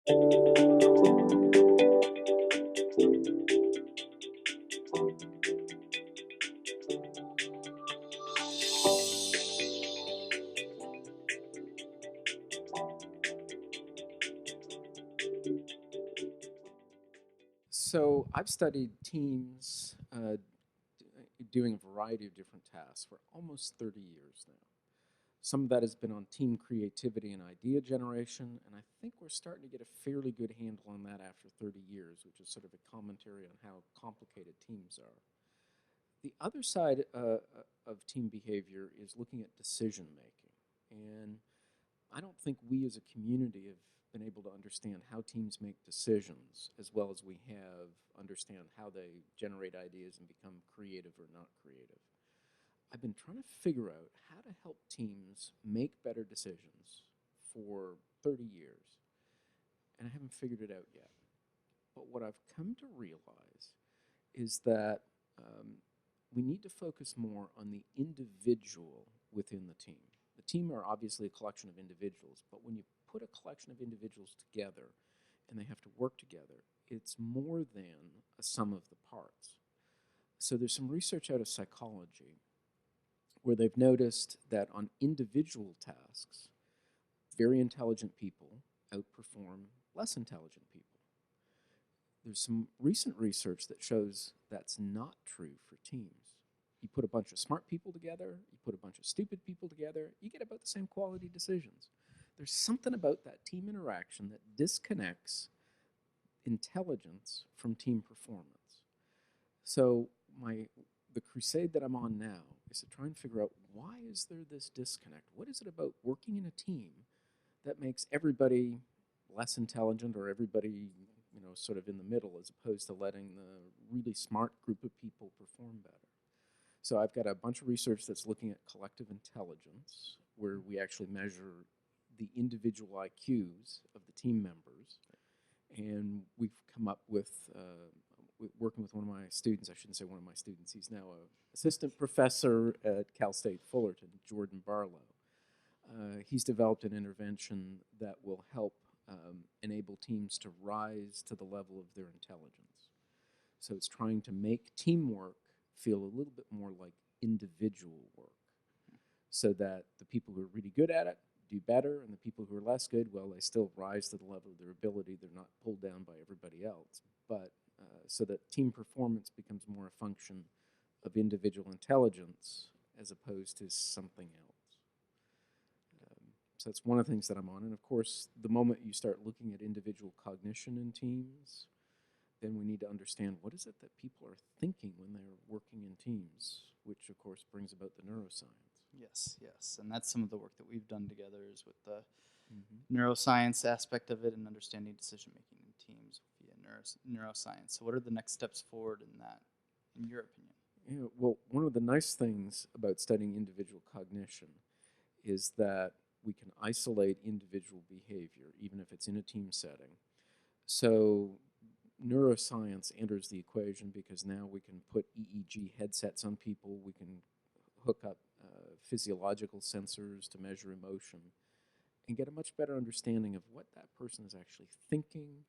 So I've studied teams doing a variety of different tasks for almost 30 years now. Some of that has been on team creativity and idea generation, and I think we're starting to get a fairly good handle on that after 30 years, which is sort of a commentary on how complicated teams are. The other side of team behavior is looking at decision making, and I don't think we as a community have been able to understand how teams make decisions as well as we have understand how they generate ideas and become creative or not creative. I've been trying to figure out how to help teams make better decisions for 30 years, and I haven't figured it out yet. But what I've come to realize is that we need to focus more on the individual within the team. The team are obviously a collection of individuals, but when you put a collection of individuals together and they have to work together, it's more than a sum of the parts. So there's some research out of psychology where they've noticed that on individual tasks, very intelligent people outperform less intelligent people. There's some recent research that shows that's not true for teams. You put a bunch of smart people together, you put a bunch of stupid people together, you get about the same quality decisions. There's something about that team interaction that disconnects intelligence from team performance. So the crusade that I'm on now is to try and figure out, why is there this disconnect? What is it about working in a team that makes everybody less intelligent or everybody, sort of in the middle, as opposed to letting the really smart group of people perform better? So I've got a bunch of research that's looking at collective intelligence, where we actually measure the individual IQs of the team members. And we've come up with, working with one of my students, I shouldn't say one of my students, he's now an assistant professor at Cal State Fullerton, Jordan Barlow. He's developed an intervention that will help enable teams to rise to the level of their intelligence. So it's trying to make teamwork feel a little bit more like individual work, so that the people who are really good at it do better, and the people who are less good, well, they still rise to the level of their ability. They're not pulled down by everybody else. But so that team performance becomes more a function of individual intelligence as opposed to something else. So that's one of the things that I'm on. And of course, the moment you start looking at individual cognition in teams, then we need to understand, what is it that people are thinking when they're working in teams, which of course brings about the neuroscience. Yes. And that's some of the work that we've done together, is with the neuroscience aspect of it and understanding decision-making in teams via neuroscience. So what are the next steps forward in that, in your opinion? Yeah, well, one of the nice things about studying individual cognition is that we can isolate individual behavior, even if it's in a team setting. So neuroscience enters the equation because now we can put EEG headsets on people. We can hook up physiological sensors to measure emotion and get a much better understanding of what that person is actually thinking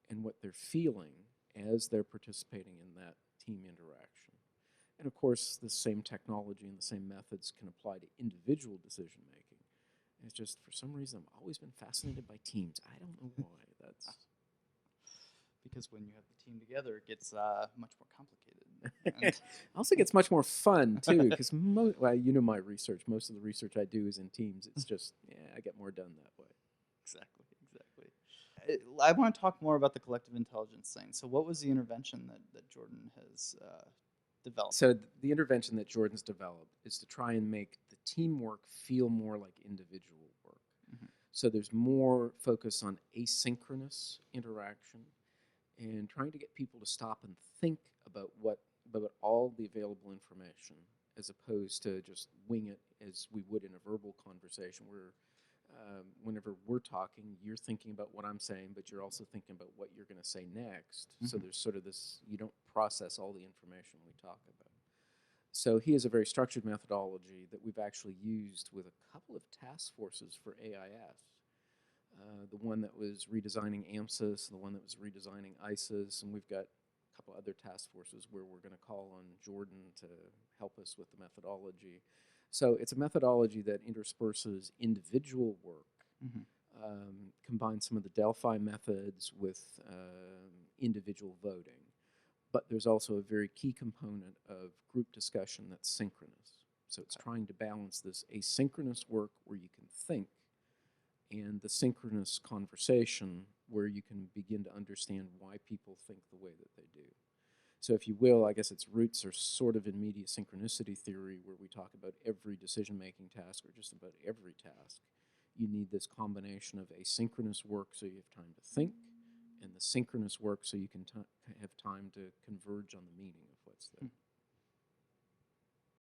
and what they're feeling as they're participating in that team interaction. And of course, the same technology and the same methods can apply to individual decision making. It's just, for some reason, I've always been fascinated by teams. I don't know why. That's because when you have the team together, it gets much more complicated. Also gets much more fun, too, because, my research, most of the research I do is in teams. It's just, I get more done that way. Exactly. I want to talk more about the collective intelligence thing. So what was the intervention that Jordan has developed? So the intervention that Jordan's developed is to try and make the teamwork feel more like individual work. Mm-hmm. So there's more focus on asynchronous interaction and trying to get people to stop and think about all the available information, as opposed to just wing it as we would in a verbal conversation, where whenever we're talking, you're thinking about what I'm saying, but you're also thinking about what you're going to say next. Mm-hmm. So there's sort of this, you don't process all the information we talk about. So he has a very structured methodology that we've actually used with a couple of task forces for AIS. the one that was redesigning AMSIS, the one that was redesigning ISIS, and we've got a couple other task forces where we're going to call on Jordan to help us with the methodology. So it's a methodology that intersperses individual work, combines some of the Delphi methods with individual voting. But there's also a very key component of group discussion that's synchronous. So it's trying to balance this asynchronous work where you can think and the synchronous conversation where you can begin to understand why people think the way that they do. So if you will, I guess its roots are sort of in media synchronicity theory, where we talk about every decision-making task, or just about every task. You need this combination of asynchronous work so you have time to think, and the synchronous work so you can have time to converge on the meaning of what's there.